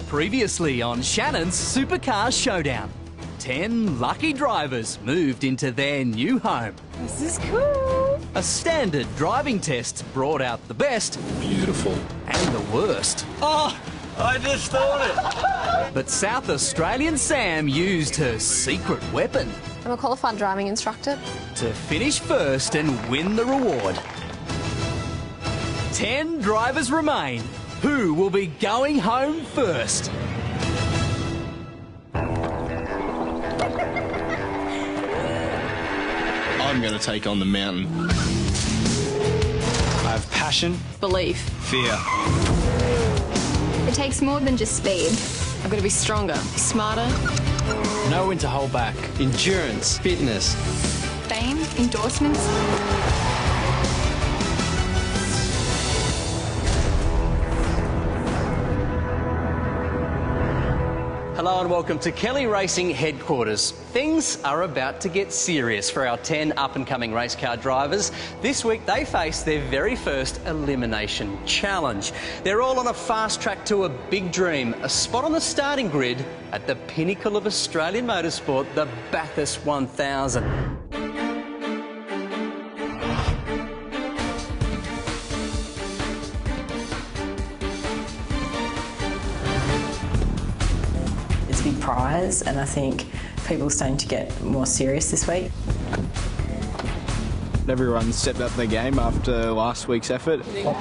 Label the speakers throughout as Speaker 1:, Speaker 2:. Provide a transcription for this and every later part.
Speaker 1: Previously on Shannons Supercar Showdown, 10 lucky drivers moved into their new home.
Speaker 2: This is cool.
Speaker 1: A standard driving test brought out the best.
Speaker 3: Beautiful.
Speaker 1: And the worst.
Speaker 3: Oh, I just thought it.
Speaker 1: But South Australian Sam used her secret weapon.
Speaker 2: I'm a qualified driving instructor.
Speaker 1: To finish first and win the reward. 10 drivers remain. Who will be going home first?
Speaker 3: I'm going to take on the mountain. I have passion.
Speaker 4: Belief.
Speaker 3: Fear.
Speaker 5: It takes more than just speed.
Speaker 4: I've got to be stronger, smarter.
Speaker 6: Know when to hold back. Endurance, fitness.
Speaker 5: Fame, endorsements.
Speaker 1: Hello and welcome to Kelly Racing Headquarters. Things are about to get serious for our 10 up-and-coming race car drivers. This week they face their very first Elimination challenge. They're all on a fast track to a big dream, a spot on the starting grid at the pinnacle of Australian motorsport, the Bathurst 1000.
Speaker 7: Big prize, and I think people are starting to get more serious this week.
Speaker 8: Everyone stepped up their game after last week's effort.
Speaker 1: For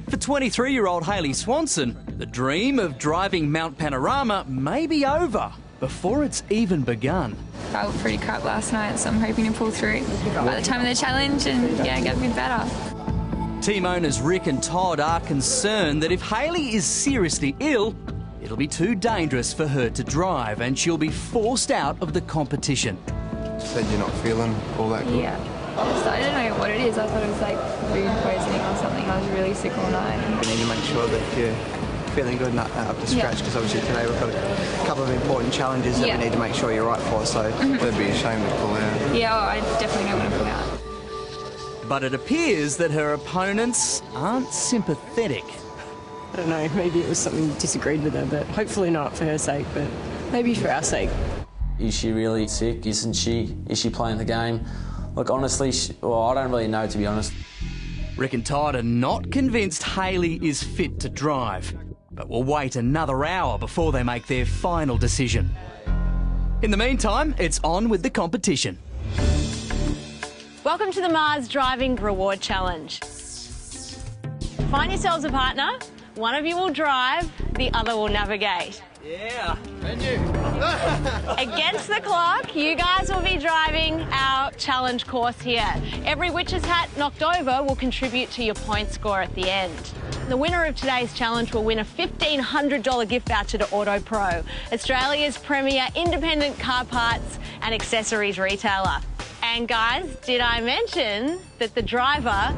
Speaker 1: 23-year-old Hayley Swanson, the dream of driving Mount Panorama may be over before it's even begun.
Speaker 5: I felt pretty crap last night, so I'm hoping to pull through by the time of the challenge and get a bit better.
Speaker 1: Team owners Rick and Todd are concerned that if Hayley is seriously ill, it'll be too dangerous for her to drive and she'll be forced out of the competition.
Speaker 9: Said you're not feeling all that good?
Speaker 5: Yeah. I don't know what it is. I thought it was like food poisoning or something. I was really sick all night.
Speaker 9: We need to make sure that you're feeling good and up to scratch, because obviously today we've got a couple of important challenges that we need to make sure you're right for, so it'd be a shame to pull out.
Speaker 5: Yeah, I definitely don't want to pull out.
Speaker 1: But it appears that her opponents aren't sympathetic.
Speaker 7: I don't know, maybe it was something you disagreed with her, but hopefully not for her sake, but maybe for our sake.
Speaker 6: Is she really sick? Isn't she? Is she playing the game? Look, honestly, I don't really know, to be honest.
Speaker 1: Rick and Todd are not convinced Hayley is fit to drive, but will wait another hour before they make their final decision. In the meantime, it's on with the competition.
Speaker 10: Welcome to the Mars Driving Reward Challenge. Find yourselves a partner. One of you will drive, the other will navigate.
Speaker 1: Yeah, menu.
Speaker 10: Against the clock, you guys will be driving our challenge course here. Every witch's hat knocked over will contribute to your point score at the end. The winner of today's challenge will win a $1,500 gift voucher to Auto Pro, Australia's premier independent car parts and accessories retailer. And guys, did I mention that the driver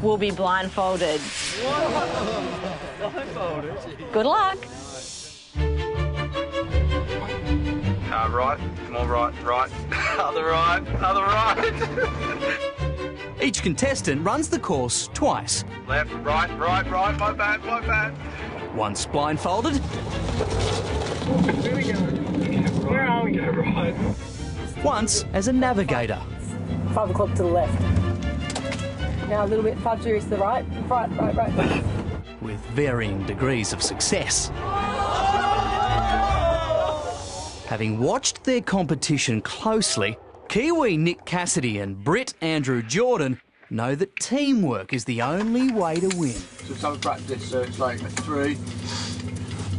Speaker 10: will be blindfolded?
Speaker 1: Whoa. Blindfolded?
Speaker 10: Good luck.
Speaker 9: Right, more right, other right.
Speaker 1: Each contestant runs the course twice.
Speaker 9: Left, right, my bad.
Speaker 1: Once blindfolded.
Speaker 9: Where are we going? Where are we going? Right.
Speaker 1: Once as a navigator.
Speaker 7: 5 o'clock to the left. Now a little bit, 5 degrees to the right. Right.
Speaker 1: With varying degrees of success. Having watched their competition closely, Kiwi Nick Cassidy and Brit Andrew Jordan know that teamwork is the only way to win.
Speaker 9: So some practice, so it's like 3,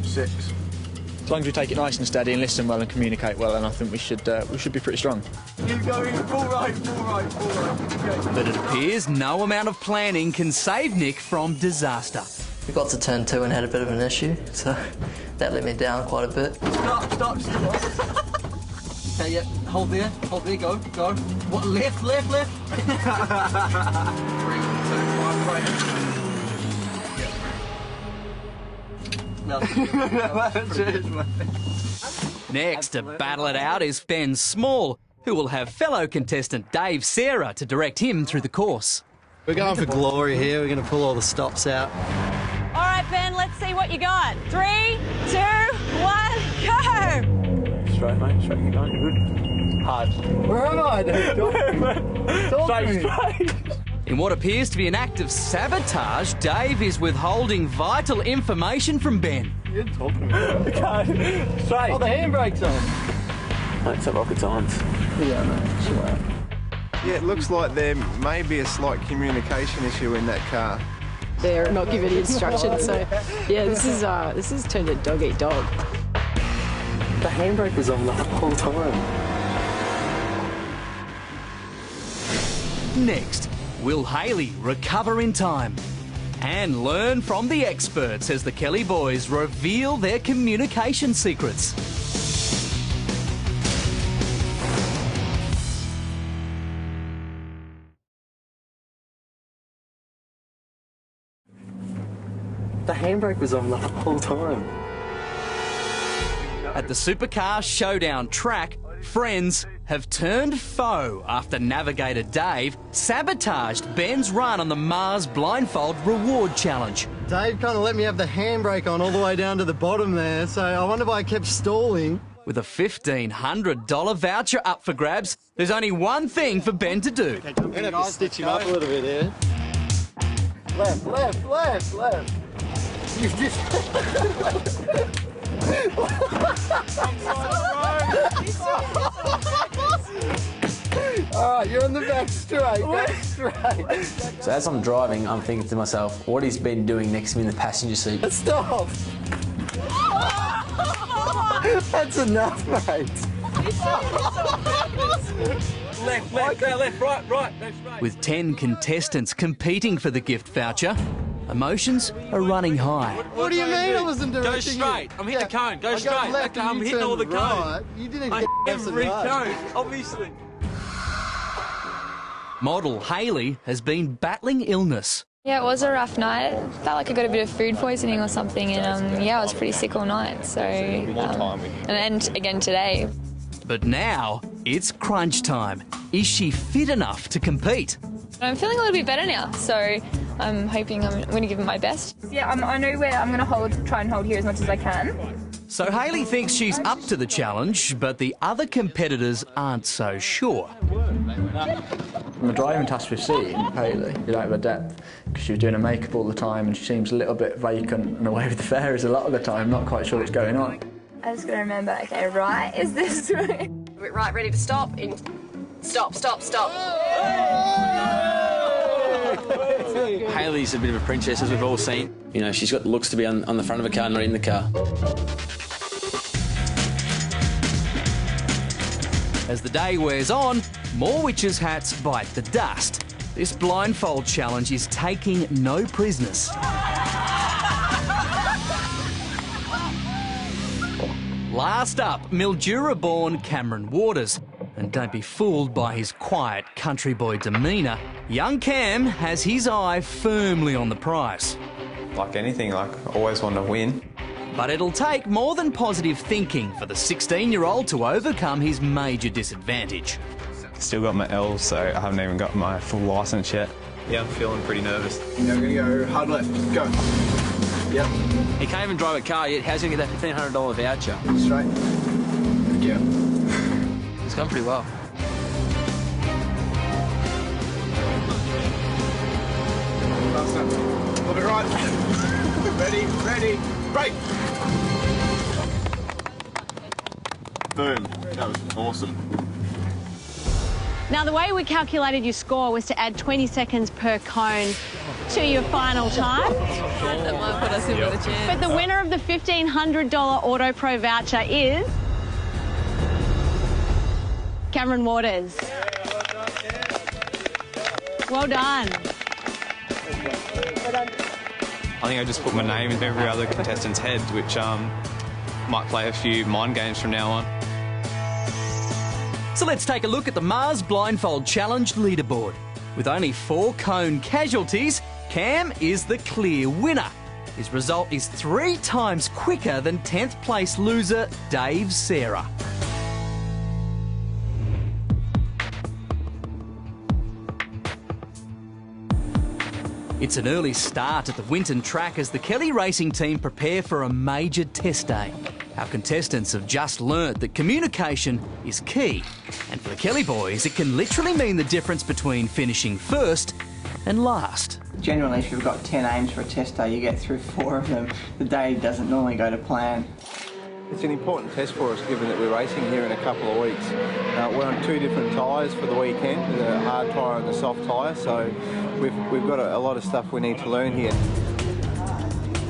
Speaker 9: 6.
Speaker 8: As long as we take it nice and steady and listen well and communicate well, and I think we should be pretty strong.
Speaker 9: Keep going, full right.
Speaker 1: But it appears no amount of planning can save Nick from disaster.
Speaker 11: We got to turn 2 and had a bit of an issue, so that let me down quite a bit.
Speaker 9: Stop. Okay, yeah, hold there, go. What, left? 3, 2, 1, right.
Speaker 1: Next to battle it out is Ben Small, who will have fellow contestant Dave Sarah to direct him through the course.
Speaker 12: We're going for glory here. We're going to pull all the stops out.
Speaker 10: All see what you got. 3, 2, 1, go!
Speaker 8: Straight, mate. Straight. You're going good. Hard.
Speaker 9: Where am I, dude? Talk to me.
Speaker 8: Straight.
Speaker 1: In what appears to be an act of sabotage, Dave is withholding vital information from Ben.
Speaker 8: You're talking about it. Okay. Straight.
Speaker 9: Oh, the handbrake's on.
Speaker 6: Mate, it's a rocket science.
Speaker 9: Yeah, mate. Sure.
Speaker 3: Yeah, it looks like there may be a slight communication issue in that car.
Speaker 7: They're not giving any instructions, so yeah, this is turned a dog eat dog.
Speaker 6: The handbrake was on the whole time.
Speaker 1: Next, will Hayley recover in time? And learn from the experts as the Kelly boys reveal their communication secrets.
Speaker 6: The handbrake was on the whole time.
Speaker 1: At the Supercar Showdown track, friends have turned foe after navigator Dave sabotaged Ben's run on the Mars Blindfold Reward Challenge.
Speaker 9: Dave kind of let me have the handbrake on all the way down to the bottom there, so I wonder why I kept stalling.
Speaker 1: With a $1,500 voucher up for grabs, there's only one thing for Ben to do.
Speaker 9: I'm going to have to stitch him up a little bit here. Left, left, left, left. You just... Alright, you're on the back straight, back straight.
Speaker 6: So as I'm driving, I'm thinking to myself, what is Ben doing next to me in the passenger seat?
Speaker 9: Stop! That's enough, mate.
Speaker 8: Left, right, left, straight.
Speaker 1: With 10 contestants competing for the gift voucher, emotions are running high.
Speaker 9: What do you mean I wasn't doing
Speaker 8: Go straight. I'm hitting the cone. Go straight.
Speaker 9: Left
Speaker 8: I'm hitting all the cones.
Speaker 9: right. You didn't get
Speaker 8: Every cone, obviously.
Speaker 1: Model Hayley has been battling illness.
Speaker 5: Yeah, it was a rough night. Felt like I got a bit of food poisoning or something, and yeah, I was pretty sick all night. So, and again today.
Speaker 1: But now it's crunch time. Is she fit enough to compete?
Speaker 5: I'm feeling a little bit better now, so I'm hoping I'm going to give it my best. Yeah, I know where I'm going to try and hold here as much as I can.
Speaker 1: So Hayley thinks she's up to the challenge, but the other competitors aren't so sure.
Speaker 8: From a driving task we've seen, Hayley, you don't have a depth, because she was doing her makeup all the time and she seems a little bit vacant and away with the fairies a lot of the time, not quite sure what's going on.
Speaker 5: I just got to remember, okay, right is this way?
Speaker 2: Right, ready to stop. Stop, stop, stop.
Speaker 6: Hayley's a bit of a princess, as we've all seen. You know, she's got the looks to be on the front of a car, not in the car.
Speaker 1: As the day wears on, more witches' hats bite the dust. This blindfold challenge is taking no prisoners. Last up, Mildura-born Cameron Waters. And don't be fooled by his quiet country boy demeanour. Young Cam has his eye firmly on the prize.
Speaker 12: Like anything, I always want to win.
Speaker 1: But it'll take more than positive thinking for the 16-year-old to overcome his major disadvantage.
Speaker 12: Still got my L, so I haven't even got my full licence yet. Yeah, I'm feeling pretty nervous.
Speaker 9: We're going to go hard left. Go. Yep.
Speaker 6: He can't even drive a car yet. How's he going to get that $1,500 voucher?
Speaker 9: Straight. Yeah.
Speaker 6: It's gone pretty well.
Speaker 9: Last up. A little bit right. Ready, ready, break!
Speaker 3: Boom. That was awesome.
Speaker 10: Now, the way we calculated your score was to add 20 seconds per cone to your final time.
Speaker 4: That might put us in with a chance.
Speaker 10: But the winner of the $1,500 Auto Pro voucher is Cameron Waters. Well done.
Speaker 12: I think I just put my name in every other contestant's head, which might play a few mind games from now on.
Speaker 1: So let's take a look at the Mars Blindfold Challenge leaderboard. With only 4 cone casualties, Cam is the clear winner. His result is 3 times quicker than 10th place loser Dave Sarah. It's an early start at the Winton track as the Kelly racing team prepare for a major test day. Our contestants have just learnt that communication is key. And for the Kelly boys, it can literally mean the difference between finishing first and last.
Speaker 9: Generally, if you've got 10 aims for a test day, you get through 4 of them. The day doesn't normally go to plan.
Speaker 3: It's an important test for us, given that we're racing here in a couple of weeks. We're on 2 different tyres for the weekend, the hard tyre and the soft tyre, so we've got a lot of stuff we need to learn here.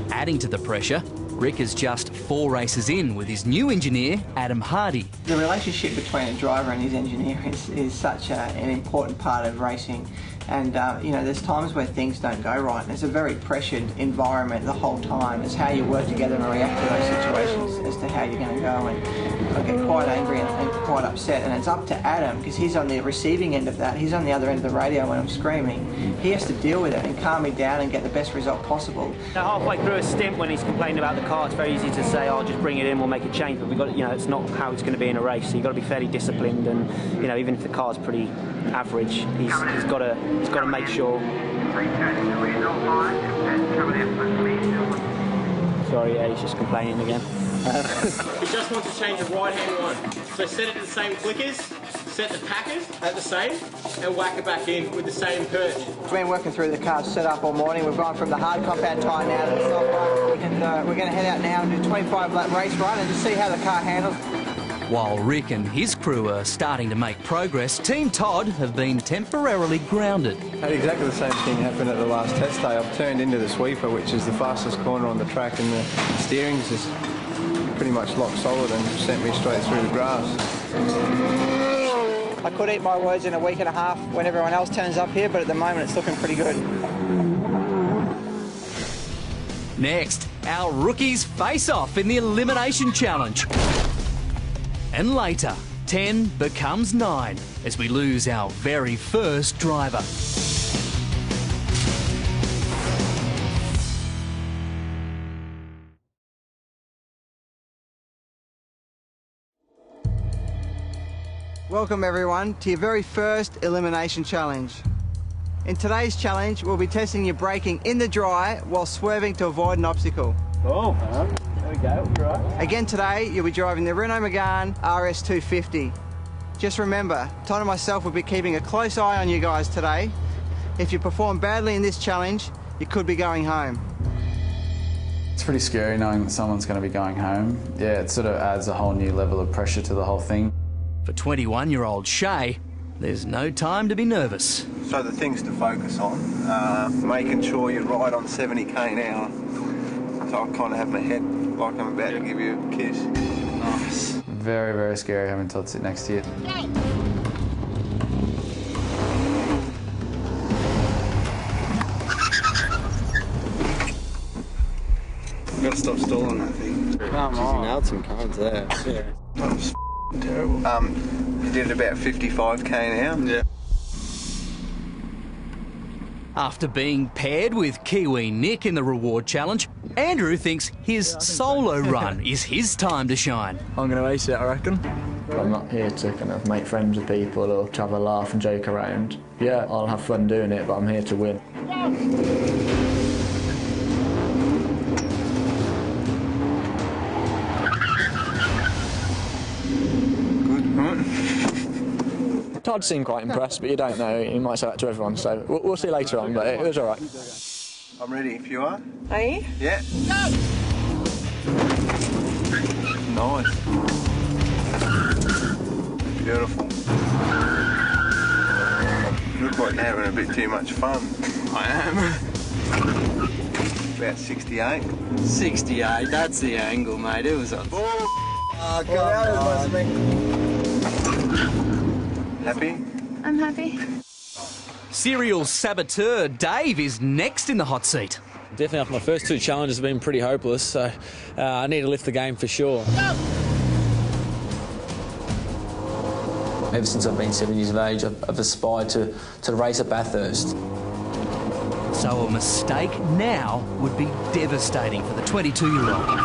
Speaker 1: Adding to the pressure, Rick is just 4 races in with his new engineer, Adam Hardy.
Speaker 9: The relationship between a driver and his engineer is such an important part of racing. And, you know, there's times where things don't go right, and it's a very pressured environment the whole time. It's how you work together and react to those situations as to how you're going to go. And I get quite angry and quite upset, and it's up to Adam, because he's on the receiving end of that. He's on the other end of the radio when I'm screaming. He has to deal with it and calm me down and get the best result possible.
Speaker 13: Now, halfway through a stint when he's complaining about the car, it's very easy to say, oh, just bring it in, we'll make a change, but we've got, you know, it's not how it's going to be in a race, so you've got to be fairly disciplined, and, you know, even if the car's pretty average, he's got to make sure. Sorry, yeah, he's just complaining again.
Speaker 14: He just wants to change the right-hand one. So set it to the same clickers, set the packers at the same, and whack it back in with the same perch.
Speaker 9: We've been working through the car set up all morning. We've gone from the hard compound tyre now to the soft one, and we're going to head out now and do a 25-lap race run and just see how the car handles.
Speaker 1: While Rick and his crew are starting to make progress, Team Todd have been temporarily grounded.
Speaker 3: Had exactly the same thing happen at the last test day. I've turned into the sweeper, which is the fastest corner on the track, and the steering's just pretty much locked solid and sent me straight through the grass.
Speaker 9: I could eat my words in a week and a half when everyone else turns up here, but at the moment it's looking pretty good.
Speaker 1: Next, our rookies face off in the Elimination Challenge. And later, 10 becomes 9 as we lose our very first driver.
Speaker 9: Welcome everyone to your very first Elimination Challenge. In today's challenge, we'll be testing your braking in the dry while swerving to avoid an obstacle.
Speaker 13: Oh, there we go, right.
Speaker 9: Again today, you'll be driving the Renault Megane RS250. Just remember, Todd and myself will be keeping a close eye on you guys today. If you perform badly in this challenge, you could be going home.
Speaker 6: It's pretty scary knowing that someone's going to be going home. Yeah, it sort of adds a whole new level of pressure to the whole thing.
Speaker 1: For 21-year-old Shay, there's no time to be nervous.
Speaker 3: So the things to focus on, making sure you're right on 70k an hour. So I kind of have my head like I'm about to give you a kiss. Nice.
Speaker 6: Very, very scary having Todd sit next to you.
Speaker 3: You've got to stop stalling that thing.
Speaker 9: Come on.
Speaker 3: You nailed some cards there. Yeah. That was terrible. You did about 55k an hour? Yeah.
Speaker 1: After being paired with Kiwi Nick in the reward challenge, Andrew thinks his solo run is his time to shine.
Speaker 8: I'm going to ace it, I reckon. I'm not here to kind of make friends with people or to have a laugh and joke around. Yeah, I'll have fun doing it, but I'm here to win. Todd seemed quite impressed, but you don't know. He might say that to everyone, so we'll see later on, but it was all right.
Speaker 3: I'm ready if you are.
Speaker 9: Are you?
Speaker 3: Yeah. Go! Nice. Beautiful. You look like you're having a bit too much fun.
Speaker 14: I am.
Speaker 3: About 68.
Speaker 14: 68, that's the angle, mate. It was a...
Speaker 3: Oh, God. Happy?
Speaker 5: I'm happy.
Speaker 1: Serial saboteur Dave is next in the hot seat.
Speaker 6: Definitely after my first 2 challenges have been pretty hopeless, so I need to lift the game for sure. Ever since I've been 7 years of age, I've aspired to race at Bathurst.
Speaker 1: So a mistake now would be devastating for the 22-year-old.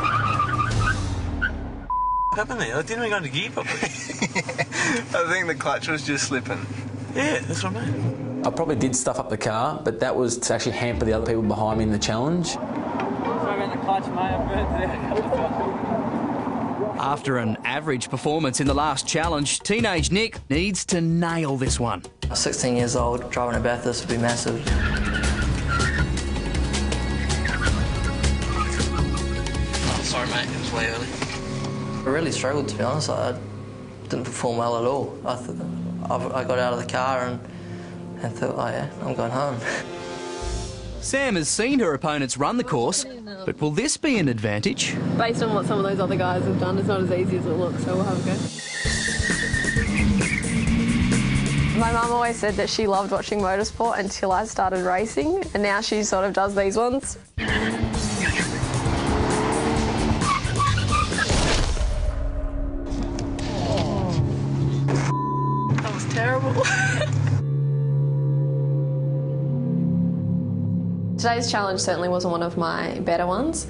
Speaker 14: What happened there? I didn't even go into gear properly.
Speaker 3: I think the clutch was just slipping.
Speaker 14: Yeah, that's what I mean.
Speaker 6: I probably did stuff up the car, but that was to actually hamper the other people behind me in the challenge.
Speaker 1: After an average performance in the last challenge, teenage Nick needs to nail this one.
Speaker 11: 16 years old, driving a Bathurst would be massive. Oh, sorry mate, it was way early. I really struggled, to be honest. I didn't perform well at all. I got out of the car and thought, oh yeah, I'm going home.
Speaker 1: Sam has seen her opponents run the course, but will this be an advantage?
Speaker 4: Based on what some of those other guys have done, it's not as easy as it looks, so we'll have a go. My mum always said that she loved watching motorsport until I started racing, and now she sort of does these ones. That was terrible. Today's challenge certainly wasn't one of my better ones.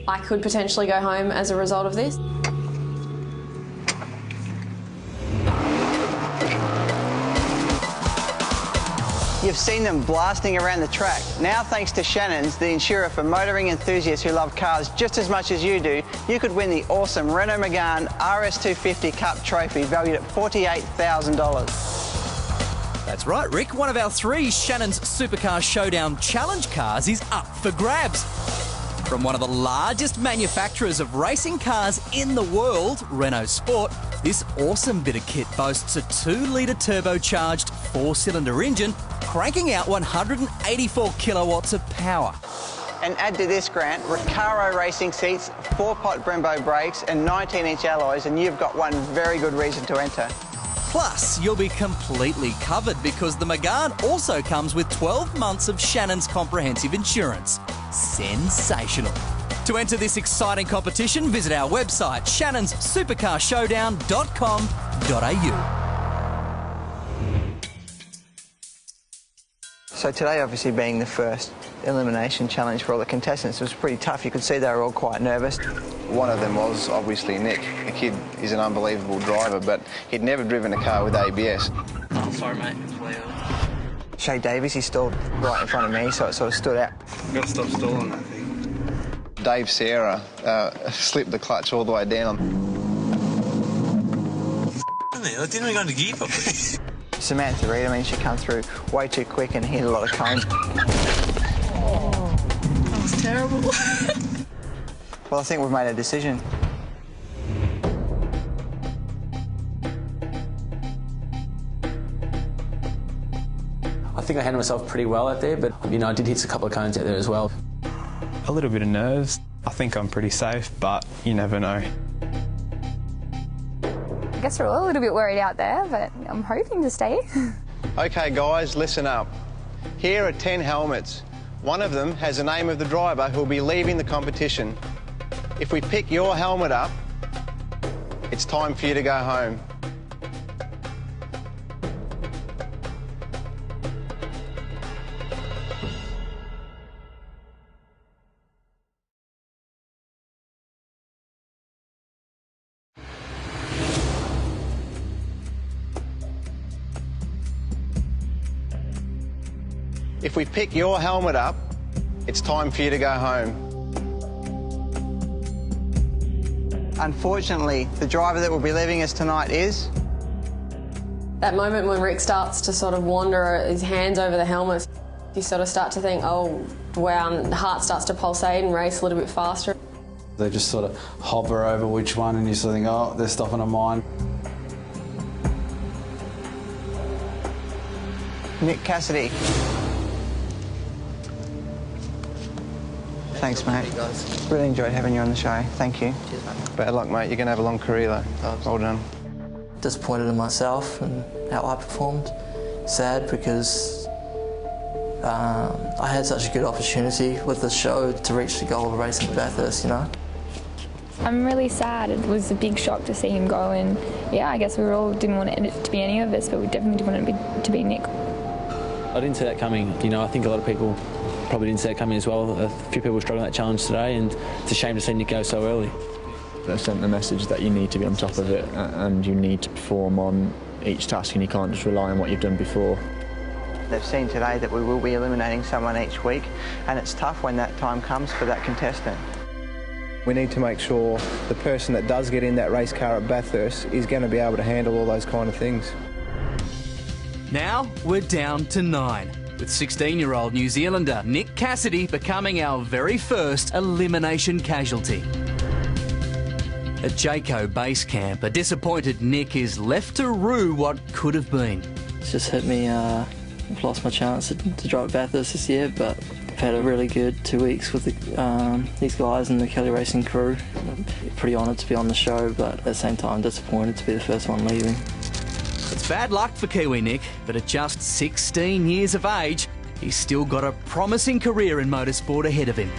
Speaker 4: I could potentially go home as a result of this.
Speaker 9: You've seen them blasting around the track. Now, thanks to Shannons, the insurer for motoring enthusiasts who love cars just as much as you do, you could win the awesome Renault Megane RS250 Cup Trophy valued at $48,000.
Speaker 1: That's right, Rick. One of our 3 Shannons Supercar Showdown challenge cars is up for grabs. From one of the largest manufacturers of racing cars in the world, Renault Sport, this awesome bit of kit boasts a 2-litre turbocharged 4-cylinder engine, cranking out 184 kilowatts of power.
Speaker 9: And add to this, Grant, Recaro racing seats, 4-pot Brembo brakes and 19-inch alloys, and you've got one very good reason to enter.
Speaker 1: Plus, you'll be completely covered because the Megane also comes with 12 months of Shannons comprehensive insurance. Sensational. To enter this exciting competition, visit our website, shannonssupercarshowdown.com.au.
Speaker 9: So today, obviously being the first elimination challenge for all the contestants, was pretty tough. You could see they were all quite nervous.
Speaker 3: One of them was obviously Nick. The kid is an unbelievable driver, but he'd never driven a car with ABS.
Speaker 11: Oh, sorry mate, it was way early.
Speaker 9: Shay Davies, he stalled right in front of me, so it sort of stood out.
Speaker 12: You've got to stop stalling that thing.
Speaker 3: Dave Sarah slipped the clutch all the way down.
Speaker 15: I didn't even go into gear properly.
Speaker 9: Samantha Reid, I mean, she come through way too quick and hit a lot of cones.
Speaker 4: Oh, that was terrible.
Speaker 9: Well, I think we've made a decision.
Speaker 6: I think I handled myself pretty well out there, but, you know, I did hit a couple of cones out there as well.
Speaker 12: A little bit of nerves. I think I'm pretty safe, but you never know.
Speaker 5: I guess we're all a little bit worried out there, but I'm hoping to stay.
Speaker 3: Okay, guys, listen up. Here are 10 helmets. One of them has the name of the driver who will be leaving the competition. If we pick your helmet up, it's time for you to go home. If we pick your helmet up, it's time for you to go home.
Speaker 9: Unfortunately, the driver that will be leaving us tonight is...
Speaker 4: That moment when Rick starts to sort of wander his hands over the helmet, you sort of start to think, oh, wow, and the heart starts to pulsate and race a little bit faster.
Speaker 16: They just sort of hover over which one and you sort of think, oh, they're stopping on mine.
Speaker 9: Nick Cassidy. Thanks, mate.
Speaker 11: Hey, guys.
Speaker 9: Really enjoyed having you on the show. Thank you.
Speaker 11: Cheers, mate.
Speaker 3: Bad luck, mate. You're going to have a long career, though. Well done.
Speaker 11: Disappointed in myself and how I performed. Sad because I had such a good opportunity with this show to reach the goal of racing at Bathurst, you know.
Speaker 5: I'm really sad. It was a big shock to see him go, and yeah, I guess we all didn't want it to be any of us, but we definitely didn't want it to be Nick.
Speaker 6: I didn't see that coming. You know, I think a lot of people probably didn't see it coming as well. A few people were struggling that challenge today, and it's a shame to see Nick go so early.
Speaker 8: They sent the message that you need to be on top of it and you need to perform on each task and you can't just rely on what you've done before.
Speaker 9: They've seen today that we will be eliminating someone each week, and it's tough when that time comes for that contestant.
Speaker 3: We need to make sure the person that does get in that race car at Bathurst is going to be able to handle all those kind of things.
Speaker 1: Now we're down to 9, with 16-year-old New Zealander Nick Cassidy becoming our very first elimination casualty. At Jayco base camp, a disappointed Nick is left to rue what could have been.
Speaker 11: It's just hit me. I've lost my chance to drive at Bathurst this year, but I've had a really good 2 weeks with these guys and the Kelly Racing crew. I'm pretty honoured to be on the show, but at the same time disappointed to be the first one leaving.
Speaker 1: It's bad luck for Kiwi Nick, but at just 16 years of age, he's still got a promising career in motorsport ahead of him.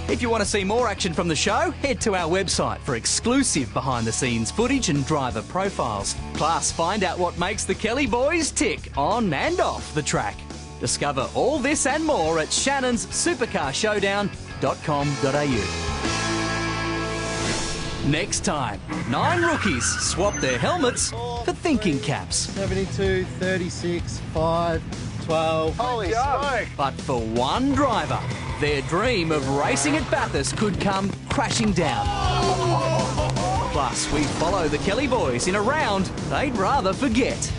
Speaker 1: If you want to see more action from the show, head to our website for exclusive behind-the-scenes footage and driver profiles. Plus, find out what makes the Kelly boys tick on and off the track. Discover all this and more at Shannons Supercar Showdown.com.au. Next time, 9 rookies swap their helmets for thinking caps.
Speaker 17: 72, 36, 5, 12.
Speaker 3: Holy smoke!
Speaker 1: But for one driver, their dream of racing at Bathurst could come crashing down. Plus, we follow the Kelly boys in a round they'd rather forget.